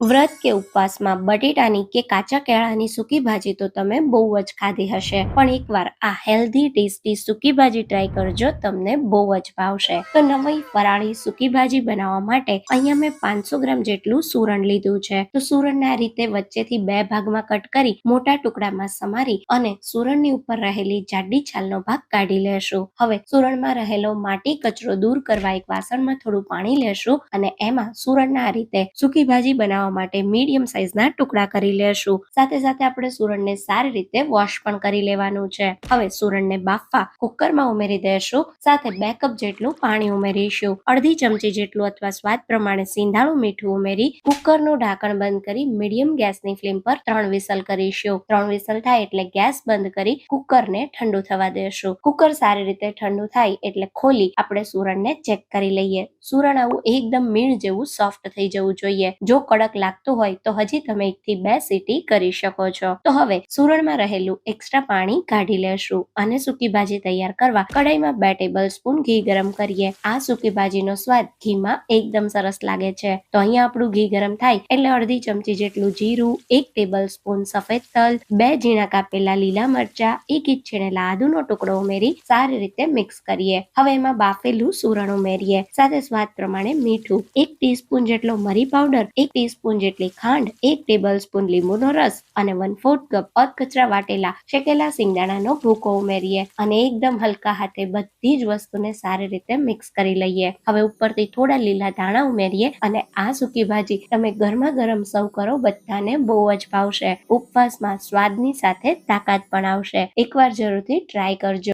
વ્રત કે ઉપવાસમાં બટેટાની કે કાચા કેળાની સૂકી ભાજી તો તમે બહુ જ ખાધી હશે, પણ એકવાર આ હેલ્ધી ટેસ્ટી સૂકી ભાજી ટ્રાય કરજો, તમને બહુ જ ભાવશે. તો નવી ફરાળી સૂકી ભાજી બનાવવા માટે અહીંયા મેં 500 ગ્રામ જેટલું સૂરણ લીધું છે. તો સૂરણને આ રીતે વચ્ચેથી 2 ભાગમાં કટ કરી મોટા ટુકડામાં સમારી અને સૂરણની ઉપર રહેલી જાડી છાલનો ભાગ કાઢી લેશું. હવે સૂરણમાં રહેલો માટી કચરો દૂર કરવા એક વાસણમાં થોડું પાણી લેશું અને એમાં સૂરણના આ રીતે સૂકી ભાજી બનાવવા માટે મીડિયમ સાઈઝના ટુકડા કરી લેશું. સાથે સાથે આપણે સૂરણને સારી રીતે વોશ પણ કરી લેવાનું છે. હવે સૂરણને બાફવા કુકરમાં ઉમેરી દેશું. સાથે 2 કપ જેટલું પાણી ઉમેરીશું. અડધી ચમચી જેટલું અથવા સ્વાદ પ્રમાણે સિંધાળું મીઠું ઉમેરી કુકરનું ઢાંકણ બંધ કરી મીડિયમ ગેસની ફ્લેમ પર 3 વિસલ કરીશું. 3 વિસલ થાય એટલે ગેસ બંધ કરી કુકરને ઠંડુ થવા દેશું. કુકર સારી રીતે ઠંડુ થાય એટલે ખોલી આપણે સૂરણને ચેક કરી લઈએ. સૂરણ આવું એકદમ મીણ જેવું સોફ્ટ થઈ જવું જોઈએ. જો કડક લાગતું હોય તો હજી તમે 1 થી 2 સીટી કરી શકો છો. તો હવે સૂરણમાં રહેલું એક્સ્ટ્રા પાણી કાઢી લેશું અને સૂકી ભાજી તૈયાર કરવા કડાઈમાં 2 ટેબલ સ્પૂન ઘી ગરમ કરીએ. આ સૂકી ભાજીનો સ્વાદ ઘીમાં એકદમ સરસ લાગે છે. તો અહીંયા આપણું ઘી ગરમ થાય એટલે અડધી ચમચી જેટલું જીરું, 1 ટેબલ સ્પૂન સફેદ તલ, 2 ઝીણા કાપેલા લીલા મરચા, 1 ઇંચ છીણેલા આદુનો ટુકડો ઉમેરી સારી રીતે મિક્સ કરીએ. હવે એમાં બાફેલું સૂરણ ઉમેરીએ. સાથે સ્વાદ પ્રમાણે મીઠું, 1 ટીસ્પૂન જેટલો મરી પાવડર, 1 ટીસ્પૂન જેટલી ખાંડ, 1 ટેબલ સ્પૂન લીંબુનો રસ અને 1/4 કપ અધકચરા વાટેલા શેકેલા સિંગદાણાનો ભૂકો ઉમેરીએ અને એકદમ હલકા હાથે બધી જ વસ્તુને સારી રીતે મિક્સ કરી લઈએ. હવે ઉપરથી થોડા લીલા ધાણા ઉમેરીએ અને આ સૂકી ભાજી તમે ગરમા ગરમ સર્વ કરો, બધાને બહુ જ ભાવશે. ઉપવાસમાં સ્વાદની સાથે તાકાત પણ આવશે. એકવાર જરૂરથી ટ્રાય કરજો.